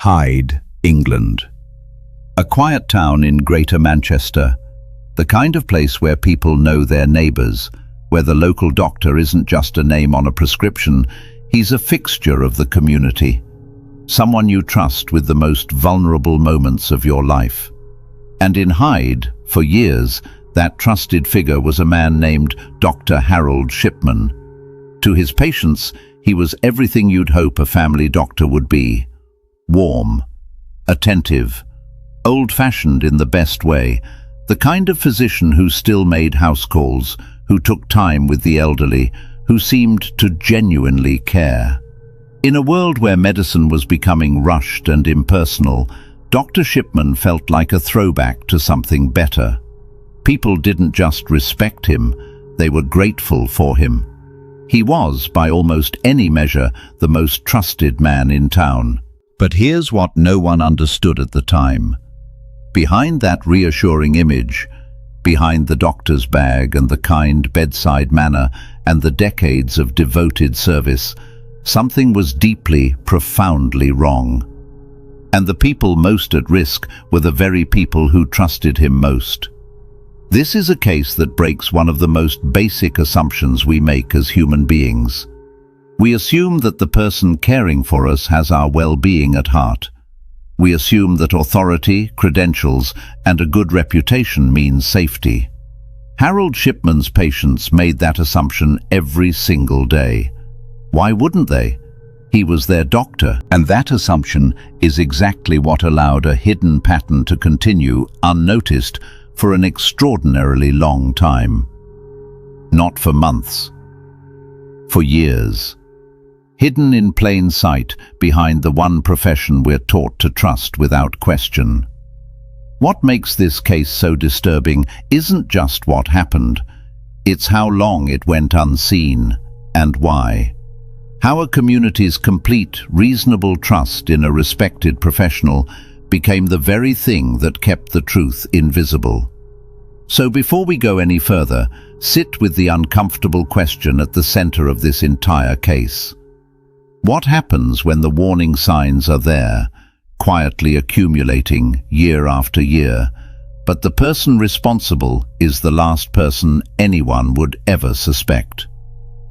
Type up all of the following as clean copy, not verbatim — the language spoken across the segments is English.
Hyde, England. A quiet town in Greater Manchester, the kind of place where people know their neighbours, where the local doctor isn't just a name on a prescription, he's a fixture of the community, someone you trust with the most vulnerable moments of your life. And in Hyde, for years, that trusted figure was a man named Dr. Harold Shipman. To his patients, he was everything you'd hope a family doctor would be. Warm, attentive, old-fashioned in the best way, the kind of physician who still made house calls, who took time with the elderly, who seemed to genuinely care. In a world where medicine was becoming rushed and impersonal, Dr. Shipman felt like a throwback to something better. People didn't just respect him, they were grateful for him. He was, by almost any measure, the most trusted man in town. But here's what no one understood at the time. Behind that reassuring image, behind the doctor's bag and the kind bedside manner and the decades of devoted service, something was deeply, profoundly wrong. And the people most at risk were the very people who trusted him most. This is a case that breaks one of the most basic assumptions we make as human beings. We assume that the person caring for us has our well-being at heart. We assume that authority, credentials, and a good reputation means safety. Harold Shipman's patients made that assumption every single day. Why wouldn't they? He was their doctor, and that assumption is exactly what allowed a hidden pattern to continue unnoticed for an extraordinarily long time. Not for months, for years. Hidden in plain sight behind the one profession we're taught to trust without question. What makes this case so disturbing isn't just what happened, it's how long it went unseen and why. How a community's complete, reasonable trust in a respected professional became the very thing that kept the truth invisible. So before we go any further, sit with the uncomfortable question at the center of this entire case. What happens when the warning signs are there, quietly accumulating year after year, but the person responsible is the last person anyone would ever suspect?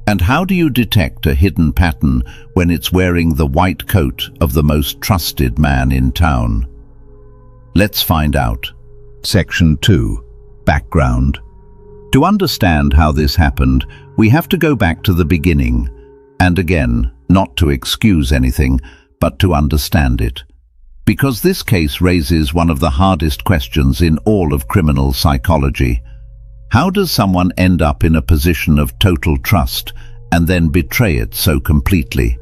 And how do you detect a hidden pattern when it's wearing the white coat of the most trusted man in town? Let's find out. Section 2. Background. To understand how this happened, we have to go back to the beginning, and again, not to excuse anything, but to understand it. Because this case raises one of the hardest questions in all of criminal psychology. How does someone end up in a position of total trust and then betray it so completely?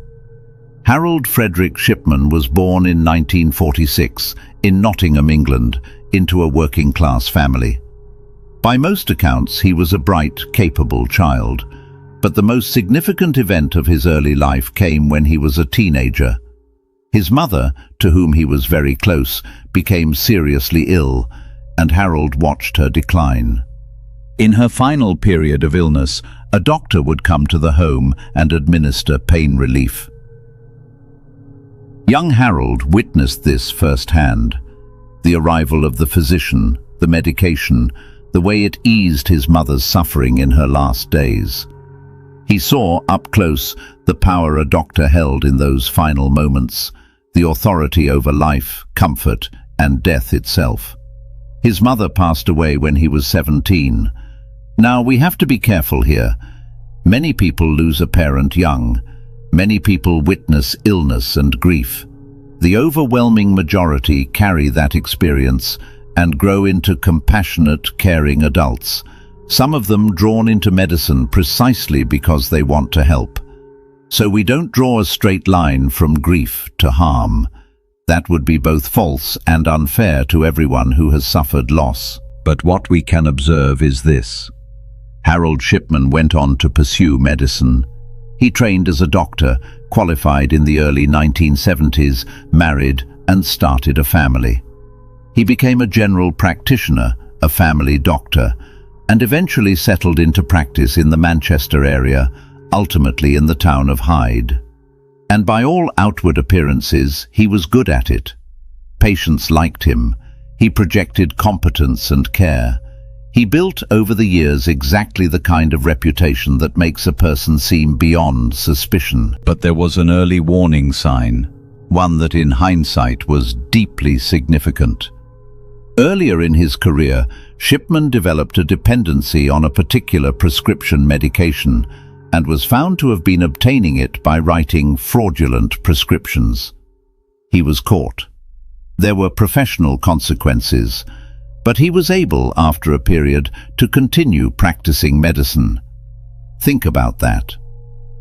Harold Frederick Shipman was born in 1946 in Nottingham, England, into a working-class family. By most accounts, he was a bright, capable child. But the most significant event of his early life came when he was a teenager. His mother, to whom he was very close, became seriously ill, and Harold watched her decline. In her final period of illness, a doctor would come to the home and administer pain relief. Young Harold witnessed this firsthand. The arrival of the physician, the medication, the way it eased his mother's suffering in her last days. He saw, up close, the power a doctor held in those final moments, the authority over life, comfort, and death itself. His mother passed away when he was 17. Now, we have to be careful here. Many people lose a parent young. Many people witness illness and grief. The overwhelming majority carry that experience and grow into compassionate, caring adults. Some of them drawn into medicine precisely because they want to help. So we don't draw a straight line from grief to harm. That would be both false and unfair to everyone who has suffered loss. But what we can observe is this. Harold Shipman went on to pursue medicine. He trained as a doctor, qualified in the early 1970s, married, and started a family. He became a general practitioner, a family doctor, and eventually settled into practice in the Manchester area, ultimately in the town of Hyde. And by all outward appearances, he was good at it. Patients liked him. He projected competence and care. He built over the years exactly the kind of reputation that makes a person seem beyond suspicion. But there was an early warning sign, one that in hindsight was deeply significant. Earlier in his career, Shipman developed a dependency on a particular prescription medication and was found to have been obtaining it by writing fraudulent prescriptions. He was caught. There were professional consequences, but he was able, after a period, to continue practicing medicine. Think about that.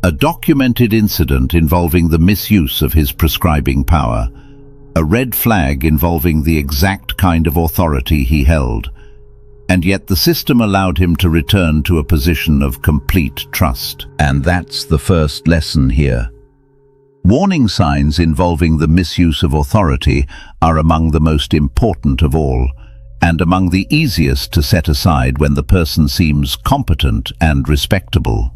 A documented incident involving the misuse of his prescribing power, a red flag involving the exact kind of authority he held, and yet the system allowed him to return to a position of complete trust. And that's the first lesson here. Warning signs involving the misuse of authority are among the most important of all, and among the easiest to set aside when the person seems competent and respectable.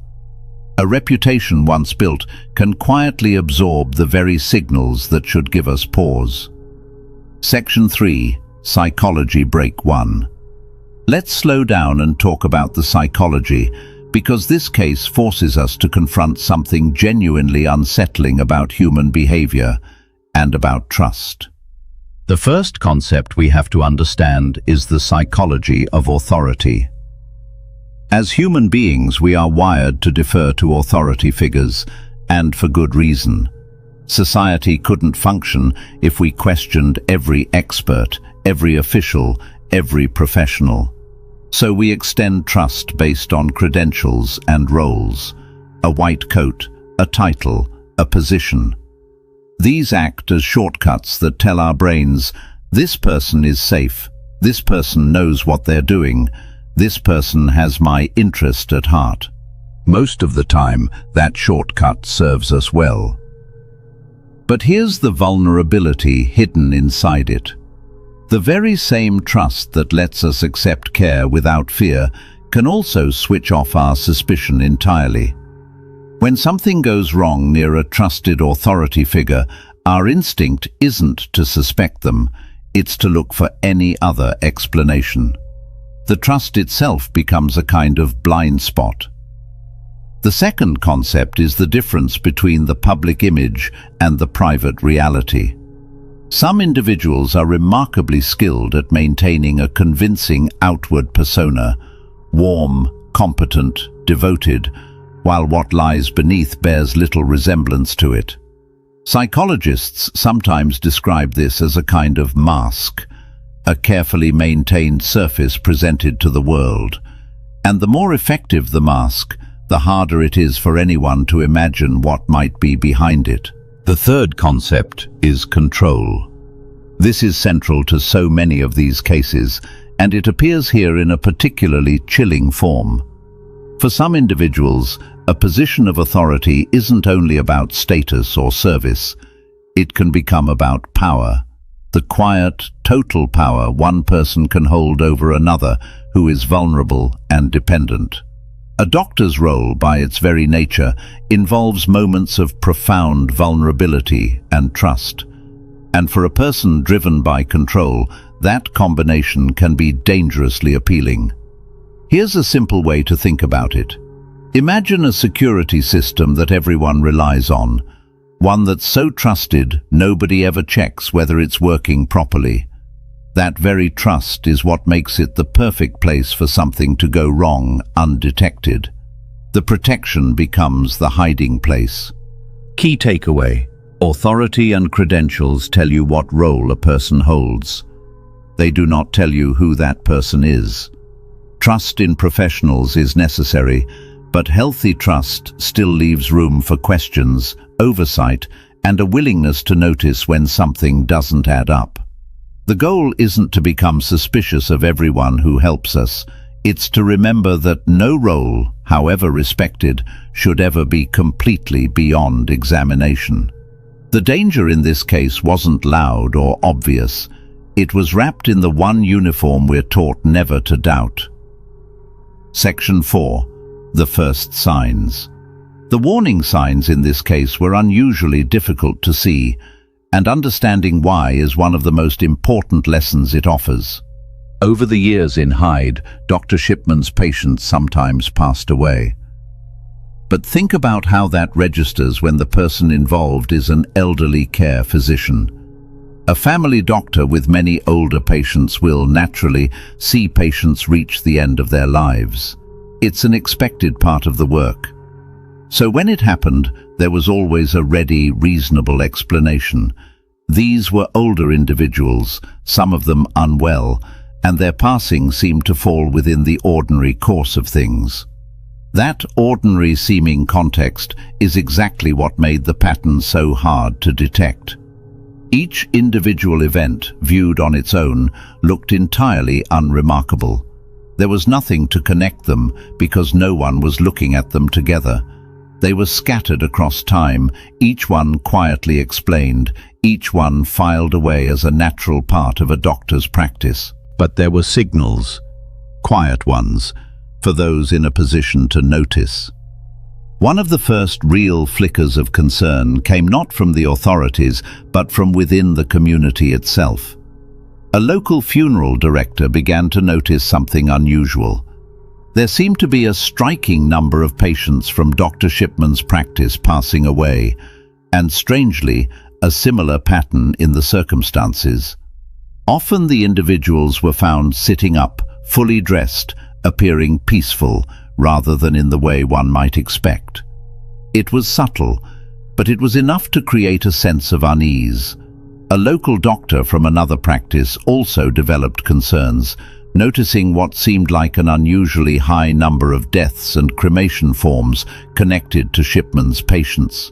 A reputation once built can quietly absorb the very signals that should give us pause. Section 3. Psychology Break 1. Let's slow down and talk about the psychology, because this case forces us to confront something genuinely unsettling about human behavior and about trust. The first concept we have to understand is the psychology of authority. As human beings, we are wired to defer to authority figures, and for good reason. Society couldn't function if we questioned every expert, every official, every professional. So we extend trust based on credentials and roles, a white coat, a title, a position. These act as shortcuts that tell our brains, this person is safe, this person knows what they're doing, this person has my interest at heart. Most of the time, that shortcut serves us well. But here's the vulnerability hidden inside it. The very same trust that lets us accept care without fear can also switch off our suspicion entirely. When something goes wrong near a trusted authority figure, our instinct isn't to suspect them, it's to look for any other explanation. The trust itself becomes a kind of blind spot. The second concept is the difference between the public image and the private reality. Some individuals are remarkably skilled at maintaining a convincing outward persona, warm, competent, devoted, while what lies beneath bears little resemblance to it. Psychologists sometimes describe this as a kind of mask, a carefully maintained surface presented to the world. And the more effective the mask, the harder it is for anyone to imagine what might be behind it. The third concept is control. This is central to so many of these cases, and it appears here in a particularly chilling form. For some individuals, a position of authority isn't only about status or service. It can become about power, the quiet, total power one person can hold over another who is vulnerable and dependent. A doctor's role, by its very nature, involves moments of profound vulnerability and trust. And for a person driven by control, that combination can be dangerously appealing. Here's a simple way to think about it. Imagine a security system that everyone relies on, one that's so trusted nobody ever checks whether it's working properly. That very trust is what makes it the perfect place for something to go wrong undetected. The protection becomes the hiding place. Key takeaway: authority and credentials tell you what role a person holds. They do not tell you who that person is. Trust in professionals is necessary, but healthy trust still leaves room for questions, oversight, and a willingness to notice when something doesn't add up. The goal isn't to become suspicious of everyone who helps us. It's to remember that no role, however respected, should ever be completely beyond examination. The danger in this case wasn't loud or obvious. It was wrapped in the one uniform we're taught never to doubt. Section 4. The first signs. The warning signs in this case were unusually difficult to see, and understanding why is one of the most important lessons it offers. Over the years in Hyde, Dr. Shipman's patients sometimes passed away. But think about how that registers when the person involved is an elderly care physician. A family doctor with many older patients will naturally see patients reach the end of their lives. It's an expected part of the work. So when it happened, there was always a ready, reasonable explanation. These were older individuals, some of them unwell, and their passing seemed to fall within the ordinary course of things. That ordinary-seeming context is exactly what made the pattern so hard to detect. Each individual event, viewed on its own, looked entirely unremarkable. There was nothing to connect them because no one was looking at them together. They were scattered across time, each one quietly explained, each one filed away as a natural part of a doctor's practice. But there were signals, quiet ones, for those in a position to notice. One of the first real flickers of concern came not from the authorities, but from within the community itself. A local funeral director began to notice something unusual. There seemed to be a striking number of patients from Dr. Shipman's practice passing away, and strangely, a similar pattern in the circumstances. Often the individuals were found sitting up, fully dressed, appearing peaceful, rather than in the way one might expect. It was subtle, but it was enough to create a sense of unease. A local doctor from another practice also developed concerns, noticing what seemed like an unusually high number of deaths and cremation forms connected to Shipman's patients.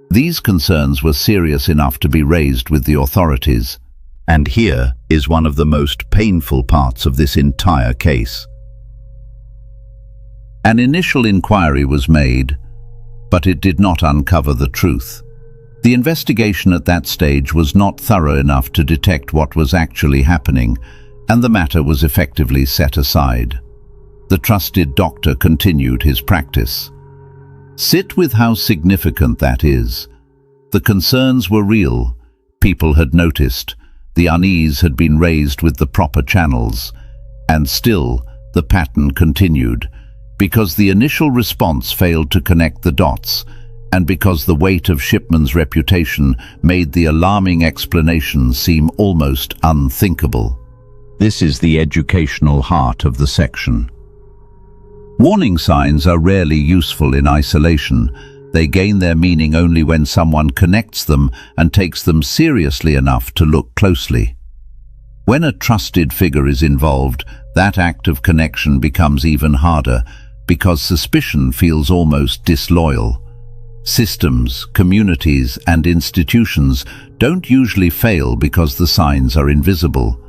These concerns were serious enough to be raised with the authorities. And here is one of the most painful parts of this entire case. An initial inquiry was made, but it did not uncover the truth. The investigation at that stage was not thorough enough to detect what was actually happening, and the matter was effectively set aside. The trusted doctor continued his practice. Sit with how significant that is. The concerns were real. People had noticed. The unease had been raised with the proper channels. And still, the pattern continued, because the initial response failed to connect the dots, and because the weight of Shipman's reputation made the alarming explanation seem almost unthinkable. This is the educational heart of the section. Warning signs are rarely useful in isolation. They gain their meaning only when someone connects them and takes them seriously enough to look closely. When a trusted figure is involved, that act of connection becomes even harder, because suspicion feels almost disloyal. Systems, communities, and institutions don't usually fail because the signs are invisible.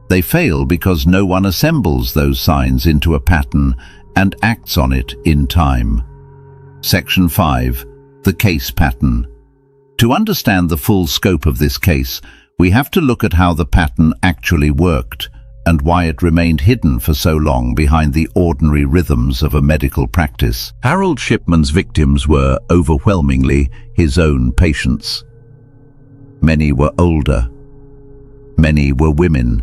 They fail because no one assembles those signs into a pattern and acts on it in time. Section 5. The case pattern. To understand the full scope of this case, we have to look at how the pattern actually worked and why it remained hidden for so long behind the ordinary rhythms of a medical practice. Harold Shipman's victims were overwhelmingly his own patients. Many were older. Many were women.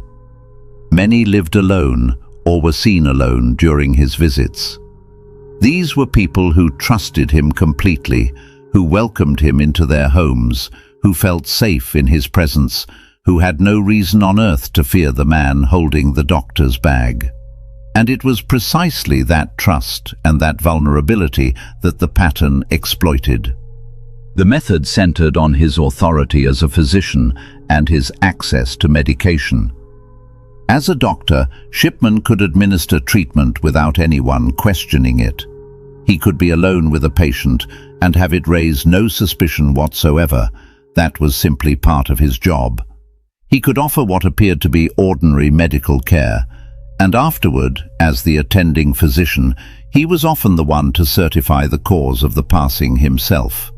Many lived alone or were seen alone during his visits. These were people who trusted him completely, who welcomed him into their homes, who felt safe in his presence, who had no reason on earth to fear the man holding the doctor's bag. And it was precisely that trust and that vulnerability that the pattern exploited. The method centered on his authority as a physician and his access to medication. As a doctor, Shipman could administer treatment without anyone questioning it. He could be alone with a patient and have it raise no suspicion whatsoever. That was simply part of his job. He could offer what appeared to be ordinary medical care, and afterward, as the attending physician, he was often the one to certify the cause of the passing himself.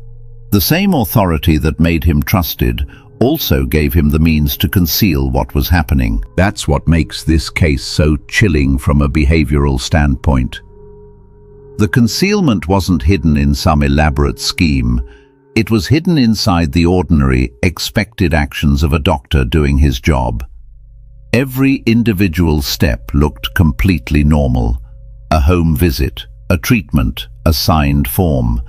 The same authority that made him trusted also gave him the means to conceal what was happening. That's what makes this case so chilling from a behavioral standpoint. The concealment wasn't hidden in some elaborate scheme. It was hidden inside the ordinary, expected actions of a doctor doing his job. Every individual step looked completely normal. A home visit, a treatment, a signed form.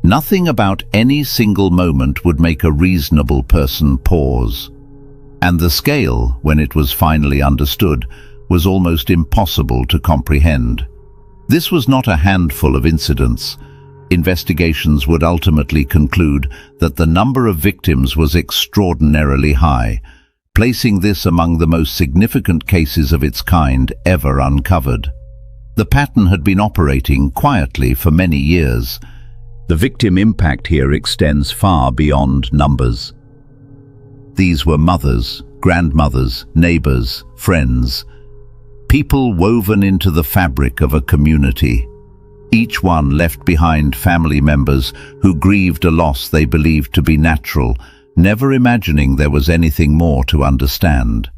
Nothing about any single moment would make a reasonable person pause. And the scale, when it was finally understood, was almost impossible to comprehend. This was not a handful of incidents. Investigations would ultimately conclude that the number of victims was extraordinarily high, placing this among the most significant cases of its kind ever uncovered. The pattern had been operating quietly for many years. The victim impact here extends far beyond numbers. These were mothers, grandmothers, neighbors, friends, people woven into the fabric of a community. Each one left behind family members who grieved a loss they believed to be natural, never imagining there was anything more to understand.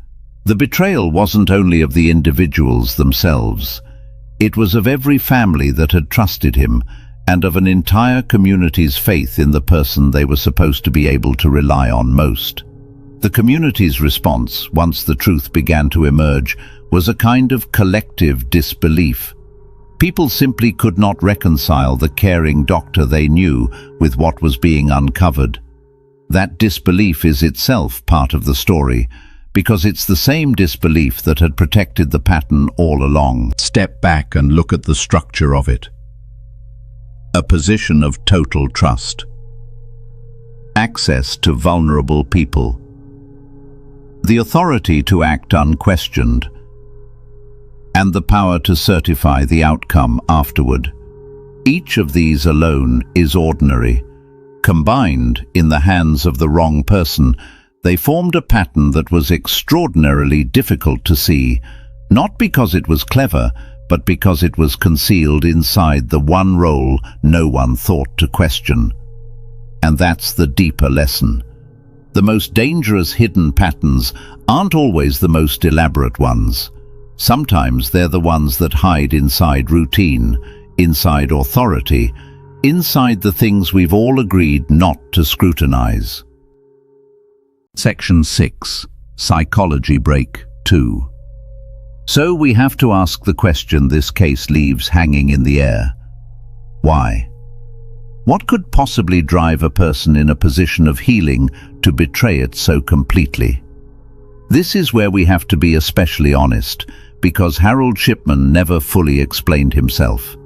The betrayal wasn't only of the individuals themselves. It was of every family that had trusted him, and of an entire community's faith in the person they were supposed to be able to rely on most. The community's response, once the truth began to emerge, was a kind of collective disbelief. People simply could not reconcile the caring doctor they knew with what was being uncovered. That disbelief is itself part of the story, because it's the same disbelief that had protected the pattern all along. Step back and look at the structure of it. A position of total trust. Access to vulnerable people. The authority to act unquestioned. And the power to certify the outcome afterward. Each of these alone is ordinary. Combined, in the hands of the wrong person, they formed a pattern that was extraordinarily difficult to see, not because it was clever, but because it was concealed inside the one role no one thought to question. And that's the deeper lesson. The most dangerous hidden patterns aren't always the most elaborate ones. Sometimes they're the ones that hide inside routine, inside authority, inside the things we've all agreed not to scrutinize. Section 6. Psychology Break 2. So we have to ask the question this case leaves hanging in the air. Why? What could possibly drive a person in a position of healing to betray it so completely? This is where we have to be especially honest, because Harold Shipman never fully explained himself.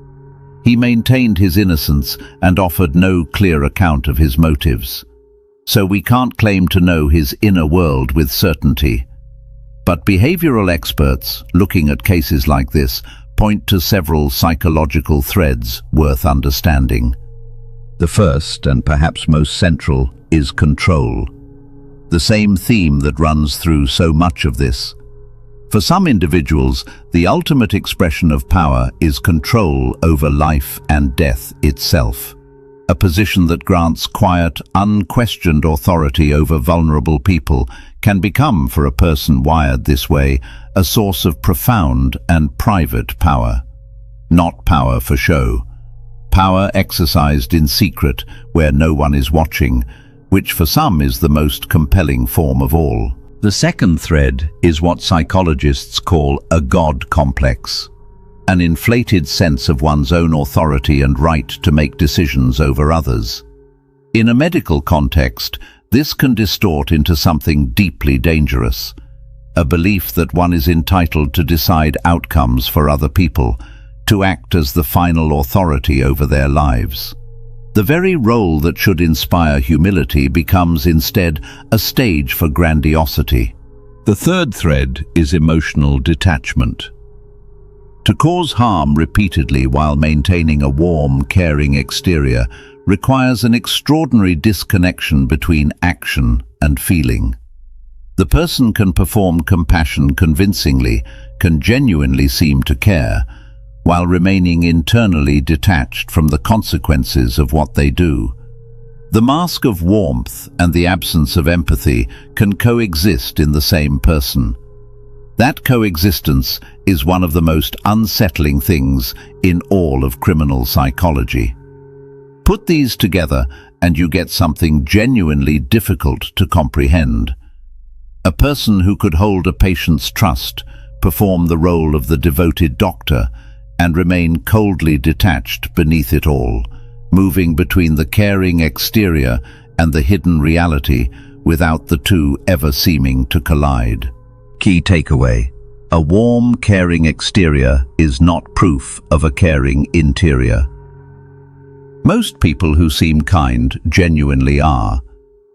He maintained his innocence and offered no clear account of his motives. So we can't claim to know his inner world with certainty. But behavioral experts, looking at cases like this, point to several psychological threads worth understanding. The first, and perhaps most central, is control. The same theme that runs through so much of this. For some individuals, the ultimate expression of power is control over life and death itself. A position that grants quiet, unquestioned authority over vulnerable people can become, for a person wired this way, a source of profound and private power. Not power for show. Power exercised in secret, where no one is watching, which for some is the most compelling form of all. The second thread is what psychologists call a God complex, an inflated sense of one's own authority and right to make decisions over others. In a medical context, this can distort into something deeply dangerous, a belief that one is entitled to decide outcomes for other people, to act as the final authority over their lives. The very role that should inspire humility becomes instead a stage for grandiosity. The third thread is emotional detachment. To cause harm repeatedly while maintaining a warm, caring exterior requires an extraordinary disconnection between action and feeling. The person can perform compassion convincingly, can genuinely seem to care, while remaining internally detached from the consequences of what they do. The mask of warmth and the absence of empathy can coexist in the same person. That coexistence is one of the most unsettling things in all of criminal psychology. Put these together and you get something genuinely difficult to comprehend. A person who could hold a patient's trust, perform the role of the devoted doctor, and remain coldly detached beneath it all, moving between the caring exterior and the hidden reality without the two ever seeming to collide. Key takeaway: a warm, caring exterior is not proof of a caring interior. Most people who seem kind genuinely are,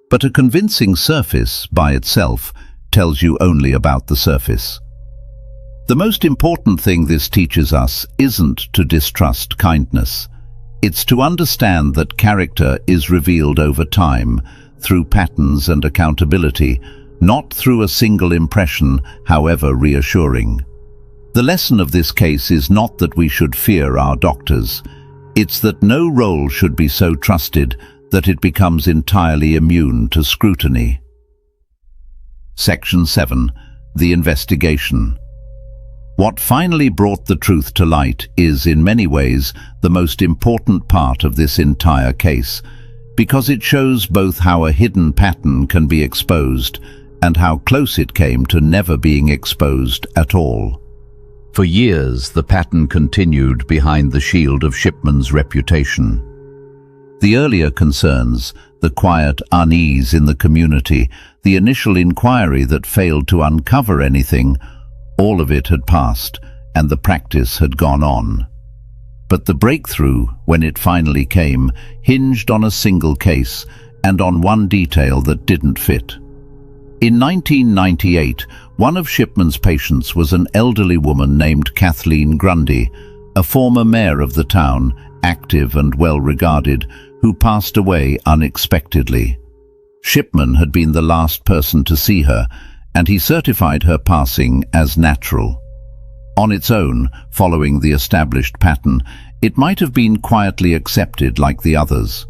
but a convincing surface by itself tells you only about the surface. The most important thing this teaches us isn't to distrust kindness. It's to understand that character is revealed over time, through patterns and accountability, not through a single impression, however reassuring. The lesson of this case is not that we should fear our doctors. It's that no role should be so trusted that it becomes entirely immune to scrutiny. Section 7. The investigation. What finally brought the truth to light is, in many ways, the most important part of this entire case, because it shows both how a hidden pattern can be exposed and how close it came to never being exposed at all. For years, the pattern continued behind the shield of Shipman's reputation. The earlier concerns, the quiet unease in the community, the initial inquiry that failed to uncover anything, all of it had passed, and the practice had gone on. But the breakthrough, when it finally came, hinged on a single case and on one detail that didn't fit. In 1998, one of Shipman's patients was an elderly woman named Kathleen Grundy, a former mayor of the town, active and well-regarded, who passed away unexpectedly. Shipman had been the last person to see her, and he certified her passing as natural. On its own, following the established pattern, it might have been quietly accepted like the others.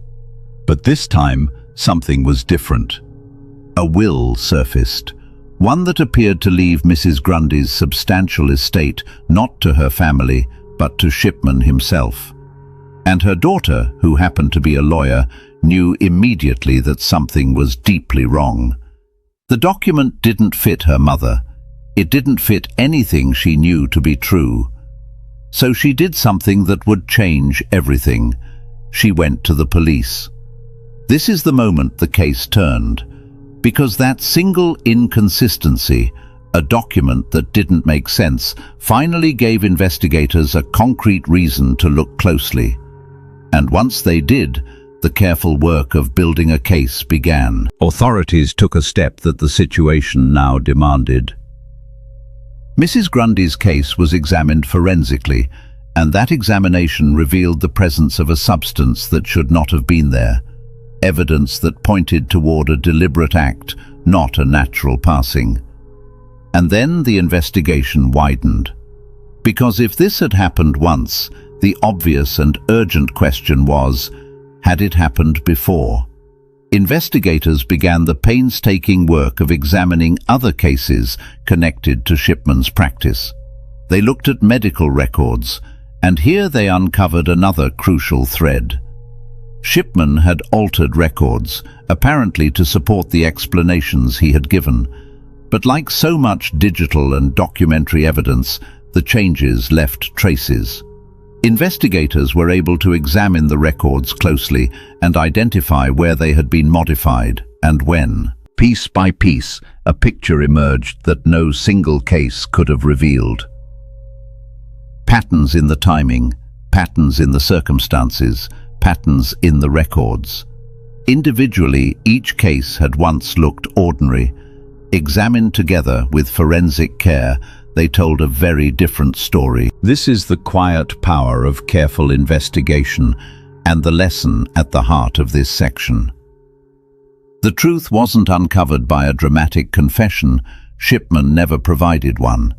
But this time, something was different. A will surfaced, one that appeared to leave Mrs. Grundy's substantial estate not to her family, but to Shipman himself. And her daughter, who happened to be a lawyer, knew immediately that something was deeply wrong. The document didn't fit her mother. It didn't fit anything she knew to be true. So she did something that would change everything. She went to the police. This is the moment the case turned, because that single inconsistency, a document that didn't make sense, finally gave investigators a concrete reason to look closely. And once they did, the careful work of building a case began. Authorities took a step that the situation now demanded. Mrs. Grundy's case was examined forensically, and that examination revealed the presence of a substance that should not have been there, evidence that pointed toward a deliberate act, not a natural passing. And then the investigation widened. Because if this had happened once, the obvious and urgent question was, had it happened before? Investigators began the painstaking work of examining other cases connected to Shipman's practice. They looked at medical records, and here they uncovered another crucial thread. Shipman had altered records, apparently to support the explanations he had given. But like so much digital and documentary evidence, the changes left traces. Investigators were able to examine the records closely and identify where they had been modified and when. Piece by piece, a picture emerged that no single case could have revealed. Patterns in the timing, patterns in the circumstances, patterns in the records. Individually, each case had once looked ordinary. Examined together with forensic care, they told a very different story. This is the quiet power of careful investigation and the lesson at the heart of this section. The truth wasn't uncovered by a dramatic confession. Shipman never provided one.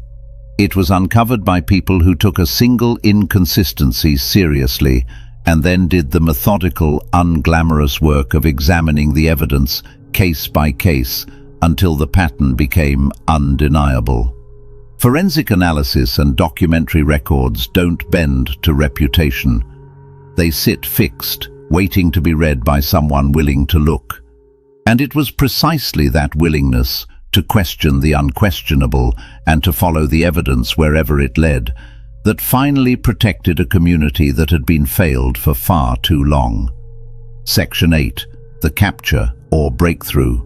It was uncovered by people who took a single inconsistency seriously and then did the methodical, unglamorous work of examining the evidence case by case until the pattern became undeniable. Forensic analysis and documentary records don't bend to reputation. They sit fixed, waiting to be read by someone willing to look. And it was precisely that willingness to question the unquestionable and to follow the evidence wherever it led that finally protected a community that had been failed for far too long. Section 8. The capture or breakthrough.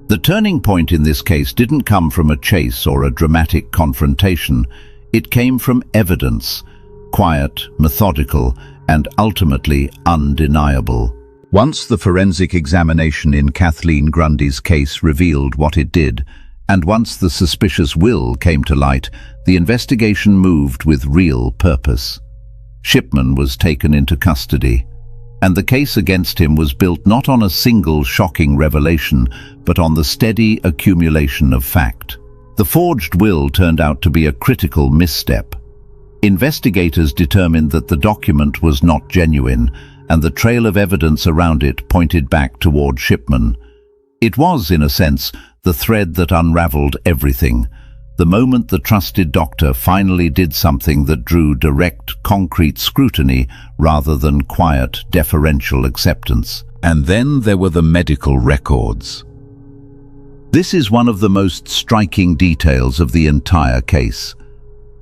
The turning point in this case didn't come from a chase or a dramatic confrontation. It came from evidence, quiet, methodical, and ultimately undeniable. Once the forensic examination in Kathleen Grundy's case revealed what it did, and once the suspicious will came to light, the investigation moved with real purpose. Shipman was taken into custody, and the case against him was built not on a single shocking revelation, but on the steady accumulation of fact. The forged will turned out to be a critical misstep. Investigators determined that the document was not genuine, and the trail of evidence around it pointed back toward Shipman. It was, in a sense, the thread that unraveled everything. The moment the trusted doctor finally did something that drew direct, concrete scrutiny rather than quiet, deferential acceptance. And then there were the medical records. This is one of the most striking details of the entire case.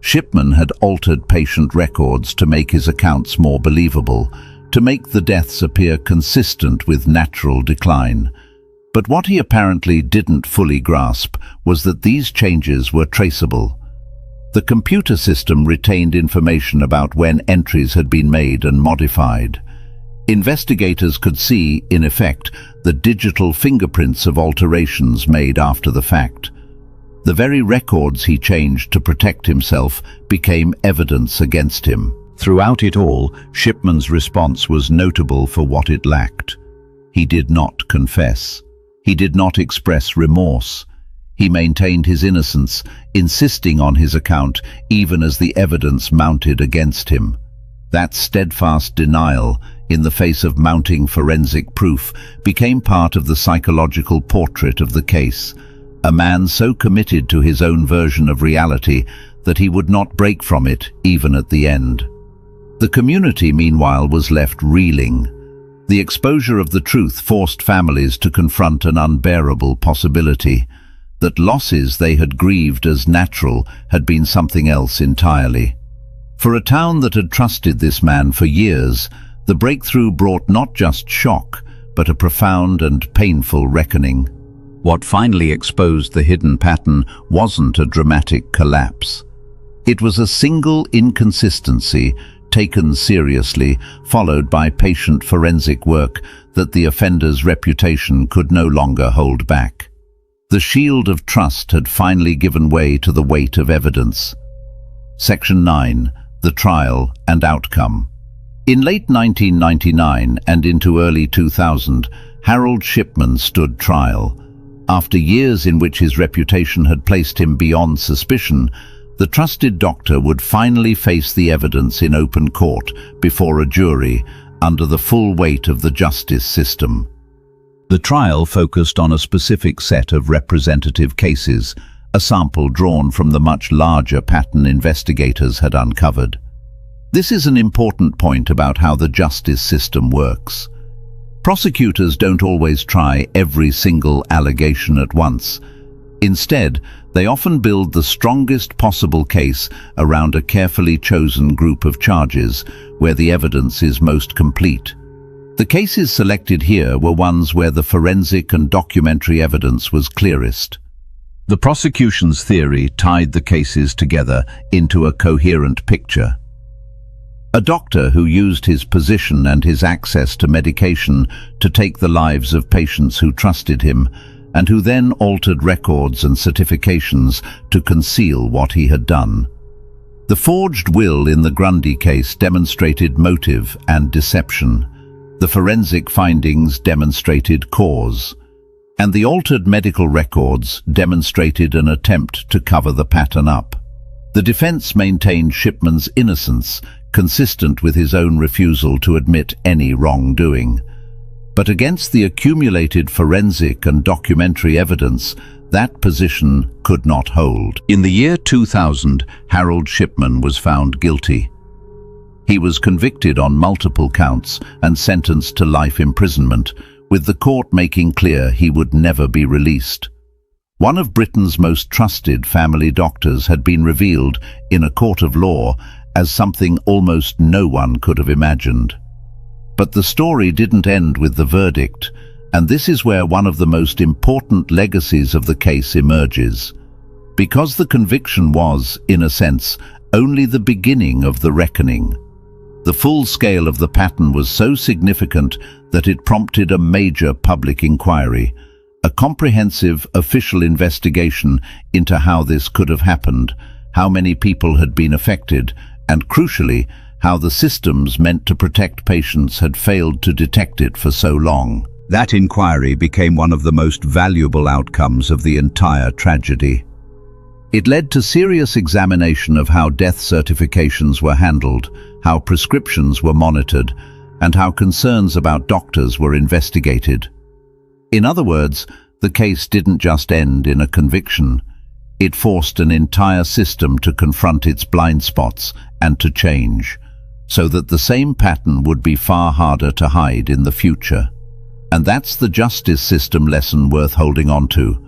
Shipman had altered patient records to make his accounts more believable, to make the deaths appear consistent with natural decline. But what he apparently didn't fully grasp was that these changes were traceable. The computer system retained information about when entries had been made and modified. Investigators could see, in effect, the digital fingerprints of alterations made after the fact. The very records he changed to protect himself became evidence against him. Throughout it all, Shipman's response was notable for what it lacked. He did not confess. He did not express remorse. He maintained his innocence, insisting on his account even as the evidence mounted against him. That steadfast denial, in the face of mounting forensic proof, became part of the psychological portrait of the case. A man so committed to his own version of reality that he would not break from it even at the end. The community, meanwhile, was left reeling. The exposure of the truth forced families to confront an unbearable possibility, that losses they had grieved as natural had been something else entirely. For a town that had trusted this man for years, the breakthrough brought not just shock, but a profound and painful reckoning. What finally exposed the hidden pattern wasn't a dramatic collapse. It was a single inconsistency taken seriously, followed by patient forensic work that the offender's reputation could no longer hold back. The shield of trust had finally given way to the weight of evidence. Section 9. The trial and outcome. In late 1999 and into early 2000, Harold Shipman stood trial. After years in which his reputation had placed him beyond suspicion, the trusted doctor would finally face the evidence in open court before a jury under the full weight of the justice system. The trial focused on a specific set of representative cases, a sample drawn from the much larger pattern investigators had uncovered. This is an important point about how the justice system works. Prosecutors don't always try every single allegation at once. Instead, they often build the strongest possible case around a carefully chosen group of charges where the evidence is most complete. The cases selected here were ones where the forensic and documentary evidence was clearest. The prosecution's theory tied the cases together into a coherent picture. A doctor who used his position and his access to medication to take the lives of patients who trusted him, and who then altered records and certifications to conceal what he had done. The forged will in the Grundy case demonstrated motive and deception. The forensic findings demonstrated cause. And the altered medical records demonstrated an attempt to cover the pattern up. The defense maintained Shipman's innocence, consistent with his own refusal to admit any wrongdoing. But against the accumulated forensic and documentary evidence, that position could not hold. In the year 2000, Harold Shipman was found guilty. He was convicted on multiple counts and sentenced to life imprisonment, with the court making clear he would never be released. One of Britain's most trusted family doctors had been revealed in a court of law as something almost no one could have imagined. But the story didn't end with the verdict, and this is where one of the most important legacies of the case emerges. Because the conviction was, in a sense, only the beginning of the reckoning. The full scale of the pattern was so significant that it prompted a major public inquiry, a comprehensive official investigation into how this could have happened, how many people had been affected, and crucially, how the systems meant to protect patients had failed to detect it for so long. That inquiry became one of the most valuable outcomes of the entire tragedy. It led to serious examination of how death certifications were handled, how prescriptions were monitored, and how concerns about doctors were investigated. In other words, the case didn't just end in a conviction. It forced an entire system to confront its blind spots and to change, so that the same pattern would be far harder to hide in the future. And that's the justice system lesson worth holding on to.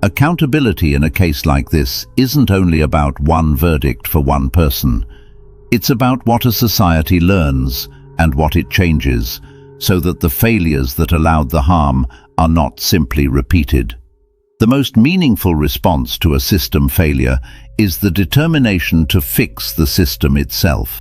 Accountability in a case like this isn't only about one verdict for one person. It's about what a society learns and what it changes, so that the failures that allowed the harm are not simply repeated. The most meaningful response to a system failure is the determination to fix the system itself.